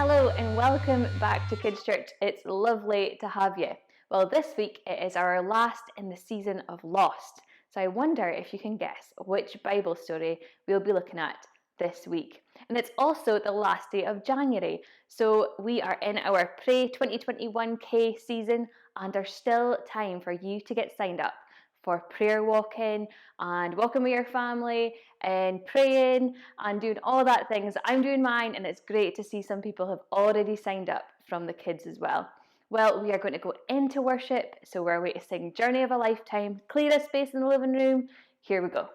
Hello and welcome back to Kids Church. It's lovely to have you. Well, this week it is our last in the season of Lost. So I wonder if you can guess which Bible story we'll be looking at this week. And it's also the last day of January. So we are in our pre-2021K season and there's still time for you to get signed up for prayer walking and walking with your family and praying and doing all that things. I'm doing mine, and it's great to see some people have already signed up from the kids as well. Well, we are going to go into worship, so we're going to sing Journey of a Lifetime, clear a space in the living room. Here we go.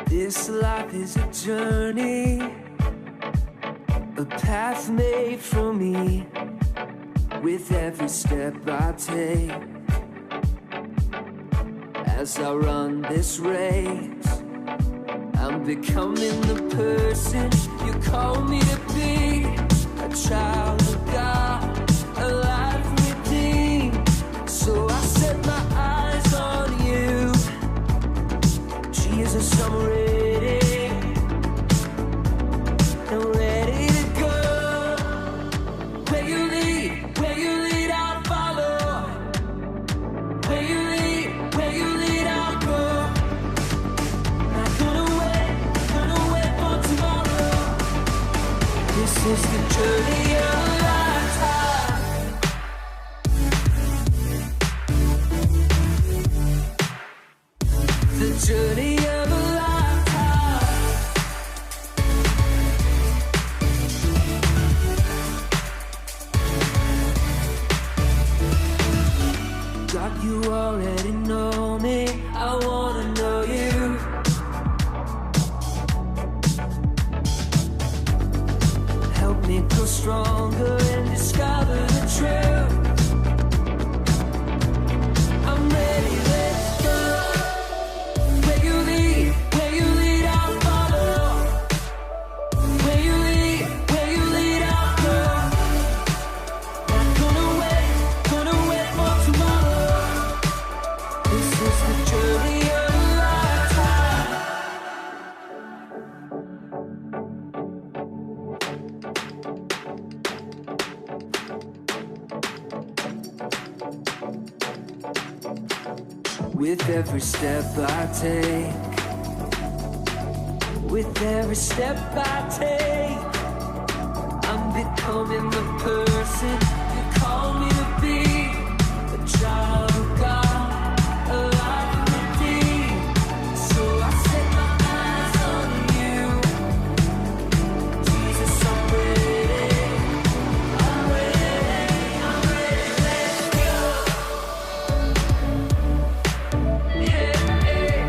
This life is a journey, a path made for me. With every step I take, as I run this race, I'm becoming the person you call me to be. A child of God, a life redeemed. So I set my eyes on you, Jesus, I'm ready. I'm ready to go. Where you lead, I'll follow. Where you lead, I'll go. Not gonna wait for tomorrow. This is the journey of a lifetime. The journey of a God, you already know me, I wanna know you. Help me grow stronger and discover the truth. I'm ready, let's go. Where you lead, I'll follow. Where you lead, I'll go. Not gonna wait for tomorrow. This is the journey of a lifetime. With every step I take, I'm becoming the person you call me to be. A child of God, a life redeemed. So I set my eyes on you, Jesus, I'm ready, let's go. Yeah, I'm ready.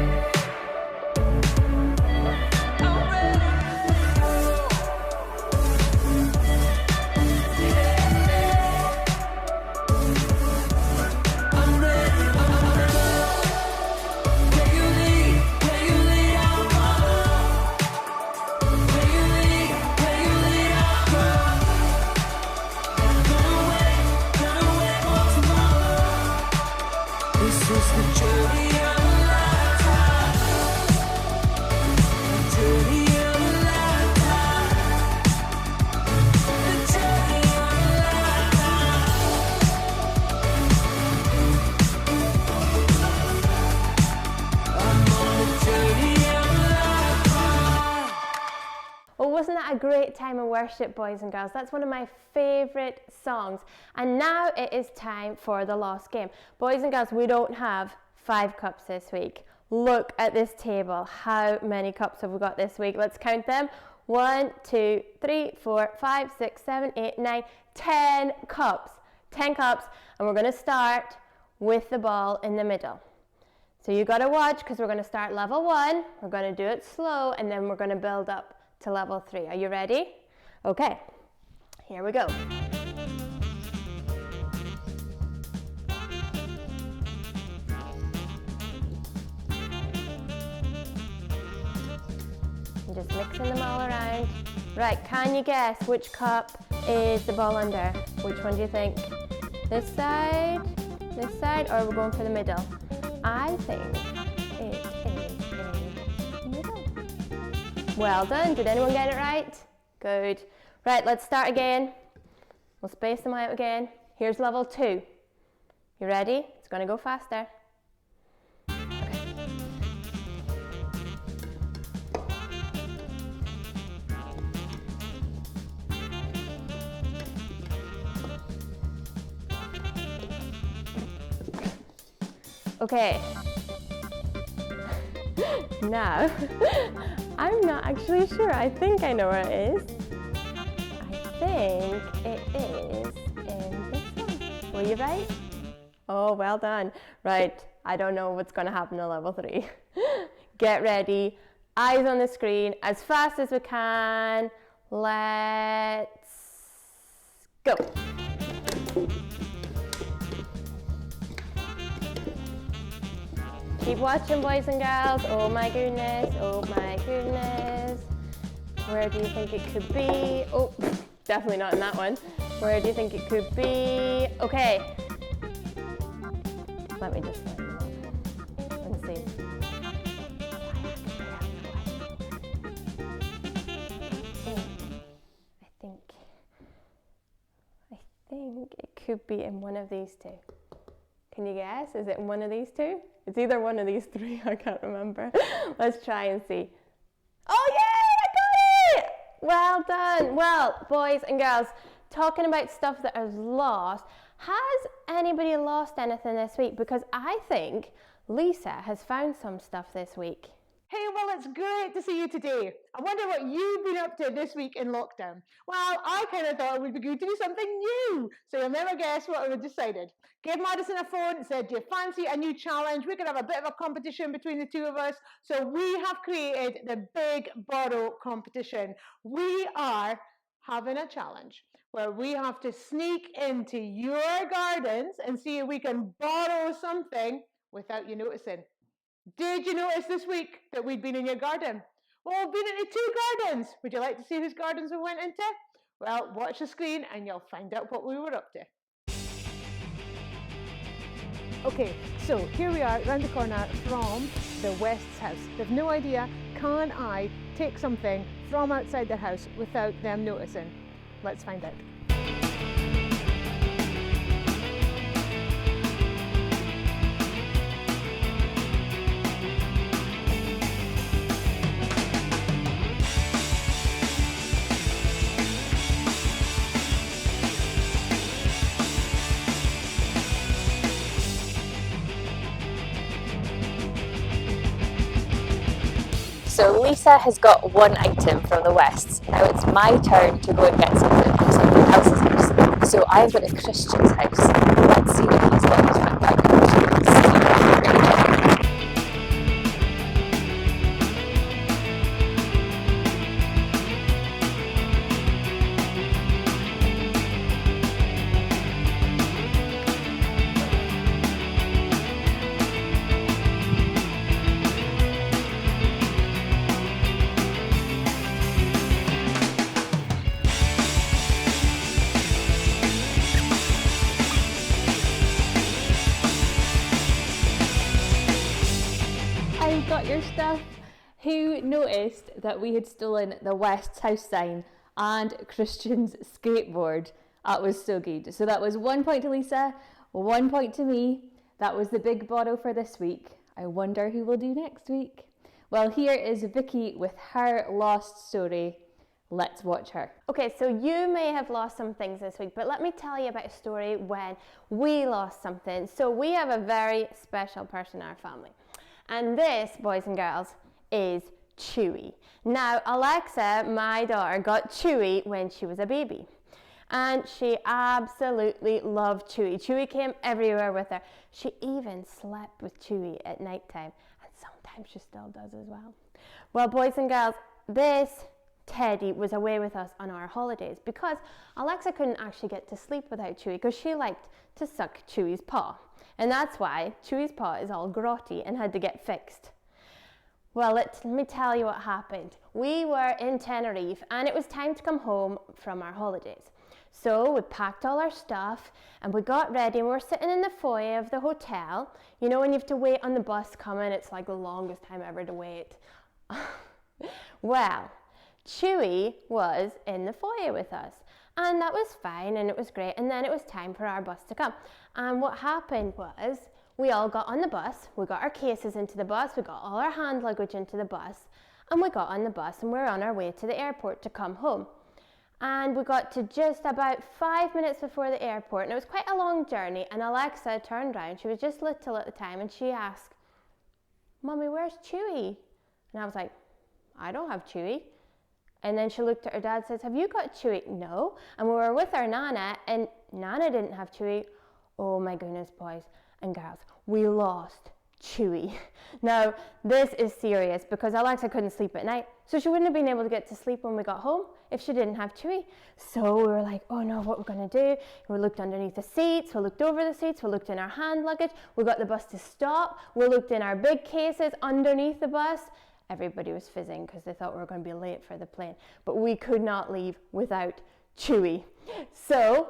Well, wasn't that a great time of worship, boys and girls? That's one of my favourite songs. And now it is time for the Lost game. Boys and girls, we don't have 5 cups this week. Look at this table. How many cups have we got this week? Let's count them. 1, 2, 3, 4, 5, 6, 7, 8, 9, 10 cups. 10 cups. And we're going to start with the ball in the middle. So you got to watch, because we're going to start level 1. We're going to do it slow, and then we're going to build up to level 3. Are you ready? Okay, here we go. I'm just mixing them all around. Right, can you guess which cup is the ball under? Which one do you think? This side, or are we going for the middle? I think it is a middle. Well done. Did anyone get it right? Good. Right, let's start again. We'll space them out again. Here's level 2. You ready? It's going to go faster. Okay. Now, I'm not actually sure. I think I know where it is. I think it is in this one. Were you right? Oh, well done. Right, I don't know what's going to happen in level 3. Get ready. Eyes on the screen as fast as we can. Let's go. Keep watching, boys and girls. Oh my goodness, oh my goodness. Where do you think it could be? Oh, definitely not in that one. Where do you think it could be? Okay. Let me just and see. I think it could be in one of these two. Can you guess? Is it in one of these two? It's either one of these 3, I can't remember. Let's try and see. Oh yay, I got it! Well done. Well, boys and girls, talking about stuff that is lost, has anybody lost anything this week? Because I think Lisa has found some stuff this week. Hey, well, it's great to see you today. I wonder what you've been up to this week in lockdown. Well, I kind of thought it would be good to do something new. So you'll never guess what I decided. Gave Madison a phone and said, do you fancy a new challenge? We could have a bit of a competition between the two of us. So we have created the Big Borrow competition. We are having a challenge where we have to sneak into your gardens and see if we can borrow something without you noticing. Did you notice this week that we'd been in your garden? Well, we've been into 2 gardens. Would you like to see whose gardens we went into? Well, watch the screen and you'll find out what we were up to. Okay, so here we are around the corner from the West's house. They've no idea, can I take something from outside their house without them noticing? Let's find out. So Lisa has got one item from the West. Now it's my turn to go and get something from somebody else's house. So I've got a Christian's house. Let's see what he's got from that Christian's. Got your stuff. Who noticed that we had stolen the West's house sign and Christian's skateboard? That was so good. So that was 1 point to Lisa, 1 point to me. That was the Big Borrow for this week. I wonder who will do next week. Well, here is Vicky with her lost story. Let's watch her. Okay, so you may have lost some things this week, but let me tell you about a story when we lost something. So we have a very special person in our family. And this, boys and girls, is Chewy. Now, Alexa, my daughter, got Chewy when she was a baby. And she absolutely loved Chewy. Chewy came everywhere with her. She even slept with Chewy at night time. And sometimes she still does as well. Well, boys and girls, this Teddy was away with us on our holidays because Alexa couldn't actually get to sleep without Chewy because she liked to suck Chewy's paw. And that's why Chewy's paw is all grotty and had to get fixed. Well, let me tell you what happened. We were in Tenerife and it was time to come home from our holidays. So we packed all our stuff and we got ready and we were sitting in the foyer of the hotel. You know when you have to wait on the bus coming, it's like the longest time ever to wait. Well, Chewy was in the foyer with us and that was fine and it was great, and then it was time for our bus to come. And what happened was we all got on the bus, we got our cases into the bus, we got all our hand luggage into the bus, and we got on the bus and we were on our way to the airport to come home. And we got to just about 5 minutes before the airport, and it was quite a long journey, and Alexa turned around, she was just little at the time, and she asked, "Mummy, where's Chewy?" And I was like, "I don't have Chewy." And then she looked at her dad and says, "Have you got Chewy?" "No." And we were with our Nana, and Nana didn't have Chewy. Oh my goodness, boys and girls, we lost Chewy. Now, this is serious because Alexa couldn't sleep at night, so she wouldn't have been able to get to sleep when we got home if she didn't have Chewy. So we were like, oh no, what we're going to do? We looked underneath the seats, we looked over the seats, we looked in our hand luggage, we got the bus to stop, we looked in our big cases underneath the bus. Everybody was fizzing because they thought we were going to be late for the plane, but we could not leave without Chewy. So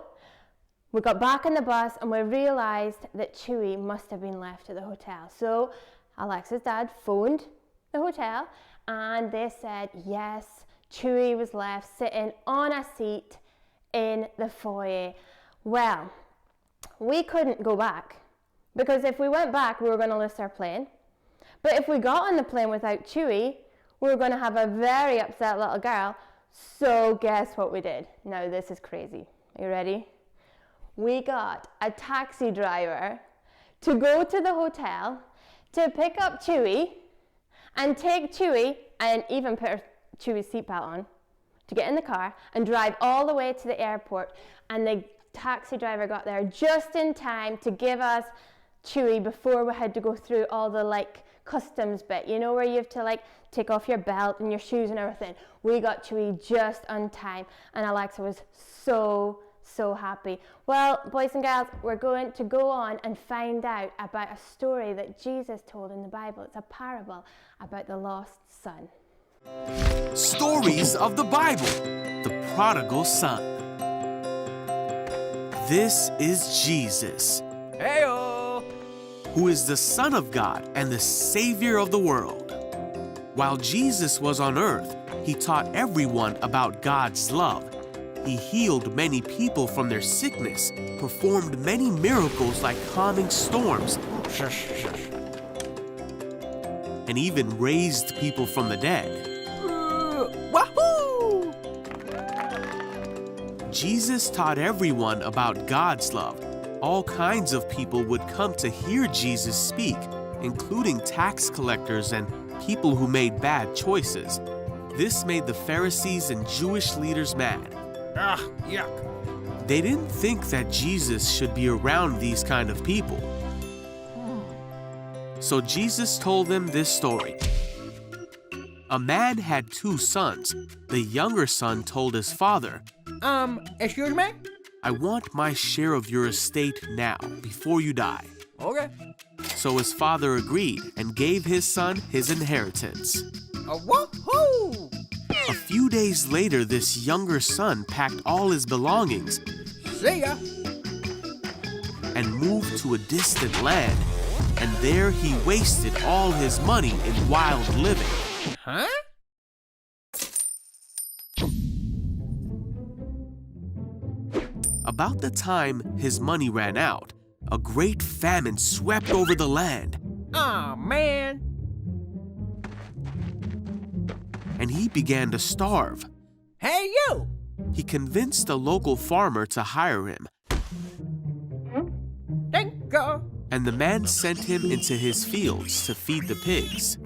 we got back on the bus and we realized that Chewy must have been left at the hotel. So Alexa's dad phoned the hotel and they said, yes, Chewy was left sitting on a seat in the foyer. Well, we couldn't go back because if we went back, we were going to lose our plane. But if we got on the plane without Chewy, we were going to have a very upset little girl. So guess what we did? Now this is crazy. Are you ready? We got a taxi driver to go to the hotel to pick up Chewy and take Chewy and even put Chewy's seatbelt on to get in the car and drive all the way to the airport. And the taxi driver got there just in time to give us Chewy before we had to go through all the customs bit, you know, where you have to take off your belt and your shoes and everything. We got Chewy just on time and Alexa was so happy. Well, boys and girls, we're going to go on and find out about a story that Jesus told in the Bible. It's a parable about the lost son. Stories of the Bible, the prodigal son. This is Jesus, Heyo! who is the Son of God and the Savior of the world. While Jesus was on earth, he taught everyone about God's love. He healed many people from their sickness, performed many miracles like calming storms, and even raised people from the dead. Wahoo! Jesus taught everyone about God's love. All kinds of people would come to hear Jesus speak, including tax collectors and people who made bad choices. This made the Pharisees and Jewish leaders mad. Yuck. They didn't think that Jesus should be around these kind of people. So Jesus told them this story. A man had 2 sons. The younger son told his father, Excuse me? I want my share of your estate now, before you die. Okay. So his father agreed and gave his son his inheritance. Woohoo! A few days later, this younger son packed all his belongings See ya! and moved to a distant land. And there he wasted all his money in wild living. Huh? About the time his money ran out, a great famine swept over the land, Aw, man. and he began to starve. Hey, you! He convinced a local farmer to hire him, Thank you. and the man sent him into his fields to feed the pigs.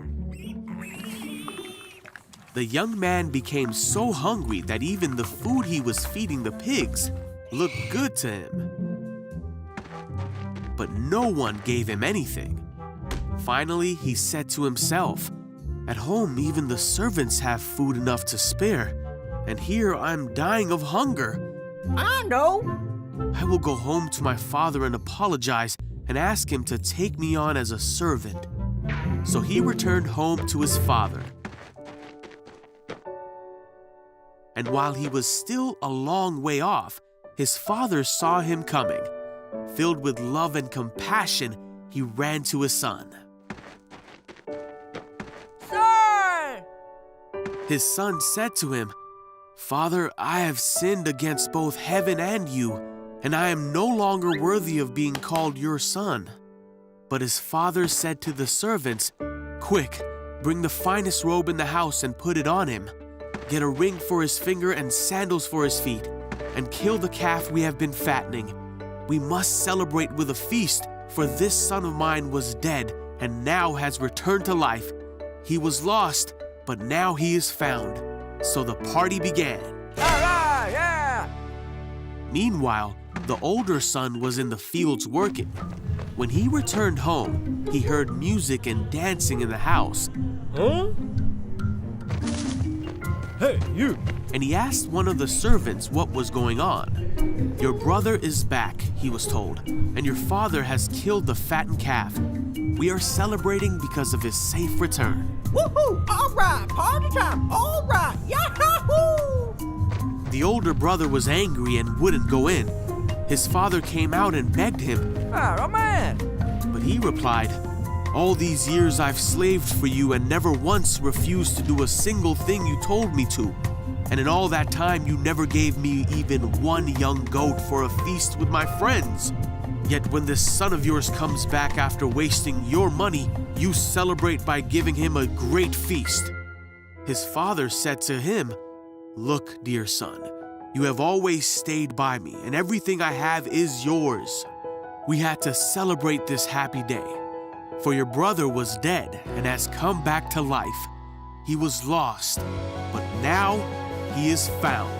The young man became so hungry that even the food he was feeding the pigs looked good to him. But no one gave him anything. Finally, he said to himself, "At home, even the servants have food enough to spare, and here I'm dying of hunger. I know. I will go home to my father and apologize and ask him to take me on as a servant." So he returned home to his father. And while he was still a long way off, His father saw him coming. Filled with love and compassion, he ran to his son. Son! His son said to him, "Father, I have sinned against both heaven and you, and I am no longer worthy of being called your son." But his father said to the servants, "Quick, bring the finest robe in the house and put it on him. Get a ring for his finger and sandals for his feet, and kill the calf we have been fattening. We must celebrate with a feast, for this son of mine was dead and now has returned to life. He was lost, but now he is found." So the party began. All right, yeah! Meanwhile, the older son was in the fields working. When he returned home, he heard music and dancing in the house. Huh? Hey, you! And he asked one of the servants what was going on. "Your brother is back," he was told, "and your father has killed the fattened calf. We are celebrating because of his safe return." Woohoo! All right, party time! All right, yahoo! The older brother was angry and wouldn't go in. His father came out and begged him, Oh, man! but he replied, "All these years I've slaved for you and never once refused to do a single thing you told me to. And in all that time you never gave me even one young goat for a feast with my friends. Yet when this son of yours comes back after wasting your money, you celebrate by giving him a great feast." His father said to him, "Look, dear son, you have always stayed by me, and everything I have is yours. We had to celebrate this happy day. For your brother was dead and has come back to life. He was lost, but now he is found."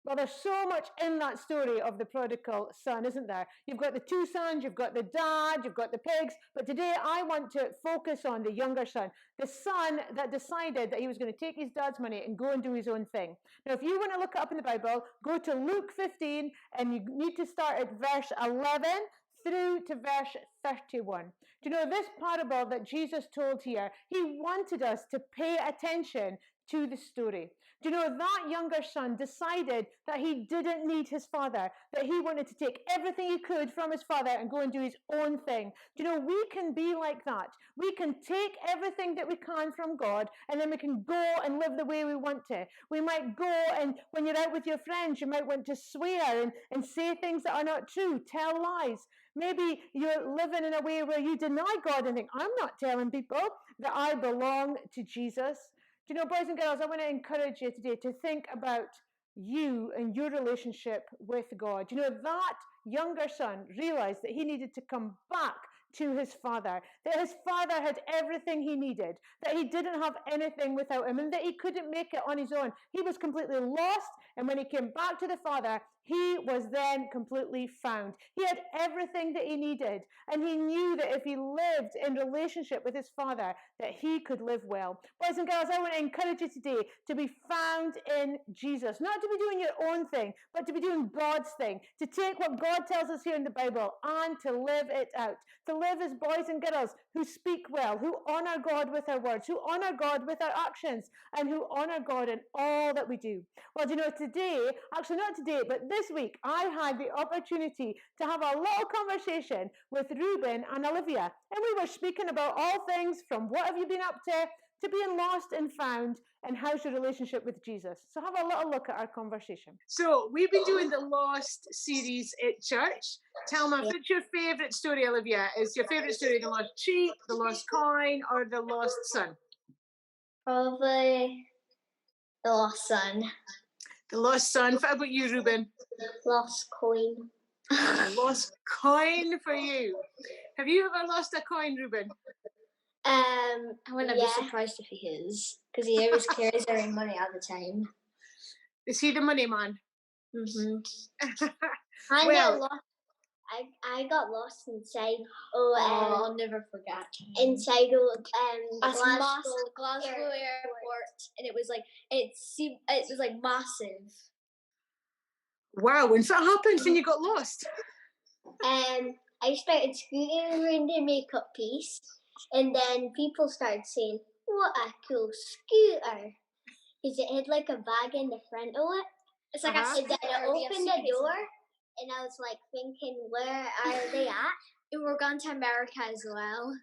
Well, there's so much in that story of the prodigal son, isn't there? You've got the two sons, you've got the dad, you've got the pigs, but today I want to focus on the younger son, the son that decided that he was going to take his dad's money and go and do his own thing. Now, if you want to look it up in the Bible, go to Luke 15, and you need to start at verse 11 through to verse 31. Do you know this parable that Jesus told here? He wanted us to pay attention to the story. Do you know that younger son decided that he didn't need his father, that he wanted to take everything he could from his father and go and do his own thing? Do you know we can be like that? We can take everything that we can from God, and then we can go and live the way we want to. We might go, and when you're out with your friends, you might want to swear and say things that are not true, tell lies. Maybe you're living in a way where you deny God and think, "I'm not telling people that I belong to Jesus." Do you know, boys and girls, I want to encourage you today to think about you and your relationship with God. Do you know, that younger son realized that he needed to come back to his father, that his father had everything he needed, that he didn't have anything without him, and that he couldn't make it on his own. He was completely lost, and when he came back to the father, he was then completely found. He had everything that he needed, and he knew that if he lived in relationship with his father, that he could live well. Boys and girls, I want to encourage you today to be found in Jesus, not to be doing your own thing, but to be doing God's thing, to take what God tells us here in the Bible and to live it out, to live as boys and girls who speak well, who honor God with our words, who honor God with our actions, and who honor God in all that we do. Well, do you know, today, actually not today, but this week, I had the opportunity to have a little conversation with Ruben and Olivia, and we were speaking about all things from what have you been up to being lost and found, and how's your relationship with Jesus. So have a little look at our conversation. So we've been doing the Lost series at church. Tell me, what's your favourite story, Olivia? Is your favourite story the lost sheep, the lost coin, or the lost son? Probably the lost son. The lost son. What about you, Ruben? Lost coin. A lost coin for you. Have you ever lost a coin, Ruben? I wouldn't be surprised if he is, because he always carries our money all the time. Is he the money man? Mm-hmm. Well, I got lost inside. I'll never forget. Inside Glasgow airport, and it was like massive. Wow, when that happens when you got lost? I started scooting around the makeup piece, and then people started saying, "What a cool scooter!" Because it had like a bag in the front of it. It's like a And then I opened the door, and I was like thinking, where are they at? And we're going to America as well.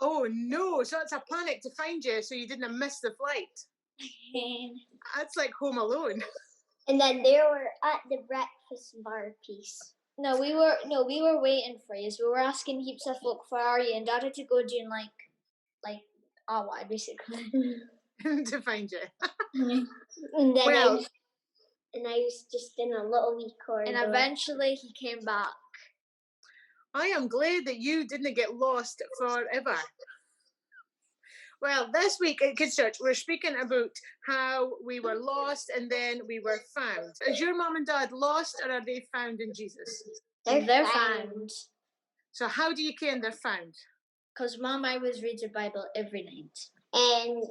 Oh no, so it's a panic to find you so you didn't miss the flight. That's like Home Alone. And then they were at the breakfast bar piece. No, we were waiting for you. So we were asking heaps of folk, where are you? And Dad had to go doing like our why basically. To find you. And then Well, I was just in a little wee corridor. And eventually he came back. I am glad that you didn't get lost forever. Well, this week at Kids Church, we're speaking about how we were lost and then we were found. Is your mum and dad lost, or are they found in Jesus? They're found. So how do you ken they're found? Because Mom always reads the Bible every night. And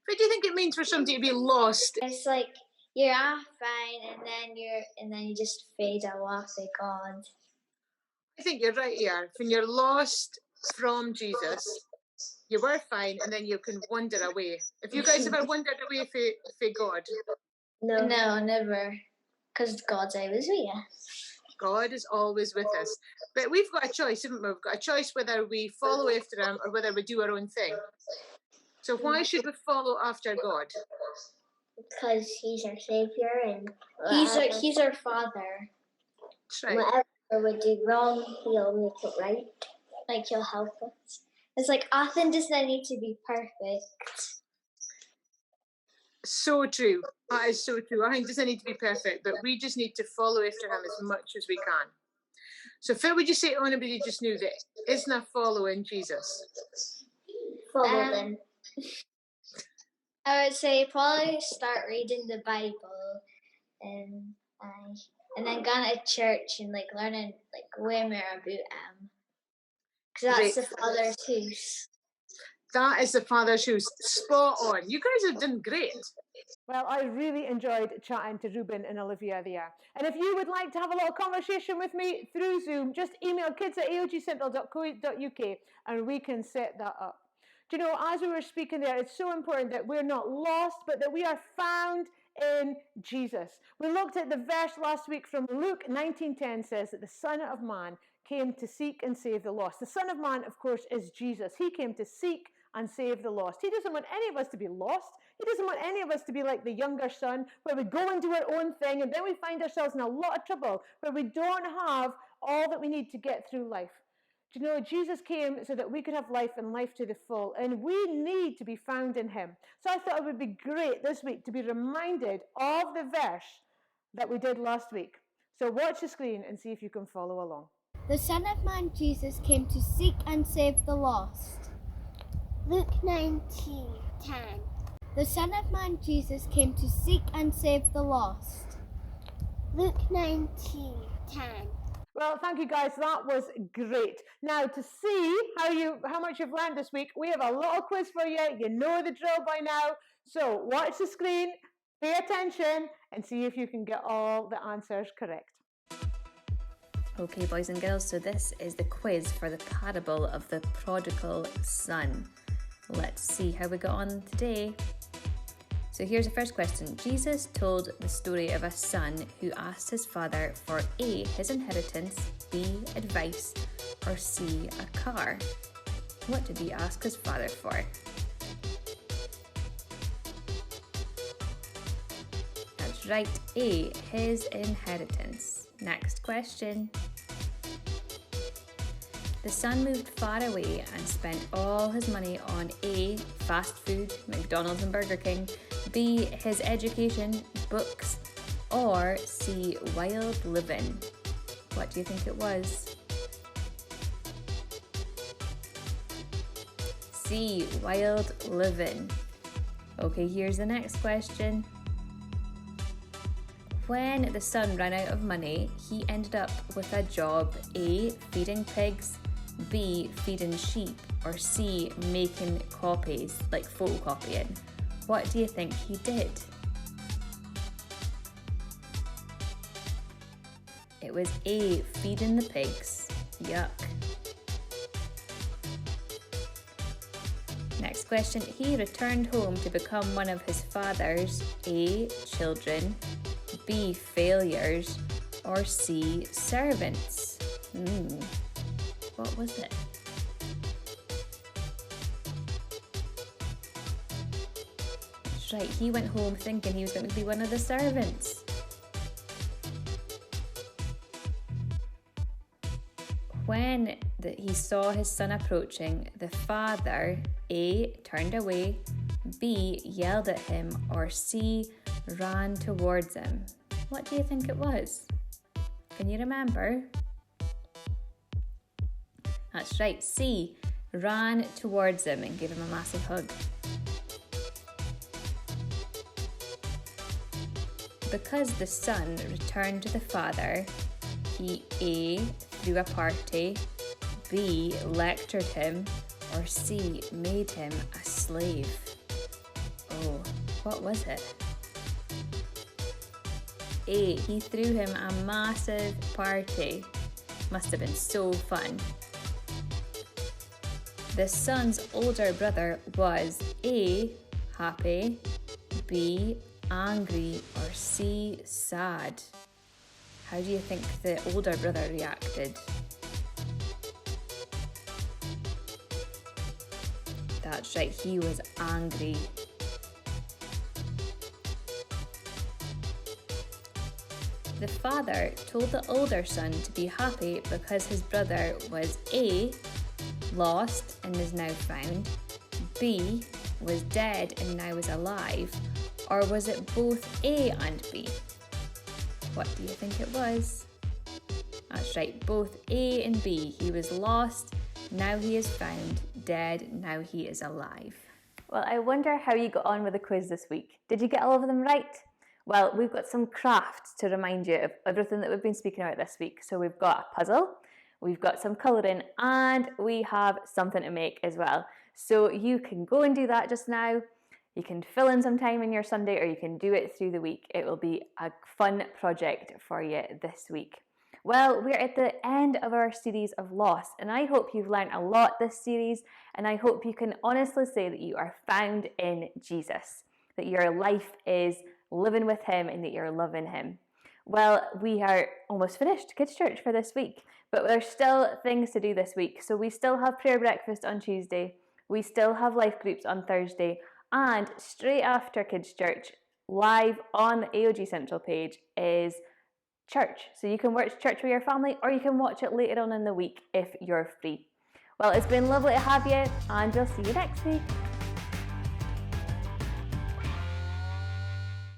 What do you think it means for somebody to be lost? It's like you're fine, and then you just fade away, God. I think you're right here. When you're lost from Jesus, you were fine, and then you can wander away. Have you guys ever wandered away from God? No, never. Because God's always with you. God is always with us. But we've got a choice, haven't we? We've got a choice whether we follow after him or whether we do our own thing. So why should we follow after God? because he's our savior and He's our Father. That's right. whatever we do wrong, he'll make it right. Like he'll help us. It's like Athen does not need to be perfect. So true. That is so true. I think it doesn't need to be perfect, but we just need to follow after him as much as we can. So Phil, would you say to anybody just knew that isn't following Jesus? Follow them. I would say probably start reading the Bible and then going to church and like learning like way more about him. Because that's the Father's house. That is the Father's house. Spot on. You guys have done great. Well, I really enjoyed chatting to Ruben and Olivia there. And if you would like to have a little conversation with me through Zoom, just email kids@aogcentral.co.uk and we can set that up. Do you know, as we were speaking there, it's so important that we're not lost, but that we are found in Jesus. We looked at the verse last week from Luke 19:10 says that the Son of Man came to seek and save the lost. The Son of Man, of course, is Jesus. He came to seek and save the lost. He doesn't want any of us to be lost. He doesn't want any of us to be like the younger son, where we go and do our own thing, and then we find ourselves in a lot of trouble, where we don't have all that we need to get through life. Do you know, Jesus came so that we could have life and life to the full, and we need to be found in him. So I thought it would be great this week to be reminded of the verse that we did last week. So watch the screen and see if you can follow along. The Son of Man, Jesus, came to seek and save the lost. Luke 19:10. The Son of Man, Jesus, came to seek and save the lost. Luke 19:10. Well, thank you guys. That was great. Now, to see how much you've learned this week, we have a little quiz for you. You know the drill by now. So watch the screen, pay attention, and see if you can get all the answers correct. Okay, boys and girls, so this is the quiz for the parable of the prodigal son. Let's see how we got on today. So here's the first question. Jesus told the story of a son who asked his father for A, his inheritance, B, advice, or C, a car. What did he ask his father for? That's right, A, his inheritance. Next question. The son moved far away and spent all his money on A, fast food, McDonald's and Burger King, B, his education, books, or C, wild living. What do you think it was? C, wild living. Okay, here's the next question. When the son ran out of money, he ended up with a job A, feeding pigs, B, feeding sheep, or C, making copies, like photocopying. What do you think he did? It was A, feeding the pigs. Yuck. Next question, he returned home to become one of his father's A. children, B. failures, or C. servants. What was it? That's right, he went home thinking he was going to be one of the servants. When he saw his son approaching, the father A. turned away, B. yelled at him, or C. ran towards him. What do you think it was? Can you remember? That's right, C. ran towards him and gave him a massive hug. Because the son returned to the father, he A. threw a party, B. lectured him, or C. made him a slave. Oh, what was it? A. He threw him a massive party. Must have been so fun. The son's older brother was A. happy, B. angry, or C. sad. How do you think the older brother reacted? That's right, he was angry. The father told the older son to be happy because his brother was A. lost and is now found, B. was dead and now is alive, or was it both A and B? What do you think it was? That's right, both A and B. He was lost, now he is found, dead, now he is alive. Well, I wonder how you got on with the quiz this week. Did you get all of them right? Well, we've got some crafts to remind you of everything that we've been speaking about this week. So we've got a puzzle, we've got some colouring, and we have something to make as well. So you can go and do that just now. You can fill in some time in your Sunday, or you can do it through the week. It will be a fun project for you this week. Well, we're at the end of our series of Lost, and I hope you've learned a lot this series, and I hope you can honestly say that you are found in Jesus, that your life is living with him and that you're loving him. Well, we are almost finished Kids Church for this week, but there's still things to do this week. So we still have prayer breakfast on Tuesday, we still have life groups on Thursday, and straight after Kids Church, live on the AOG Central page is church. So you can watch church with your family, or you can watch it later on in the week if you're free. Well, it's been lovely to have you, and we'll see you next week.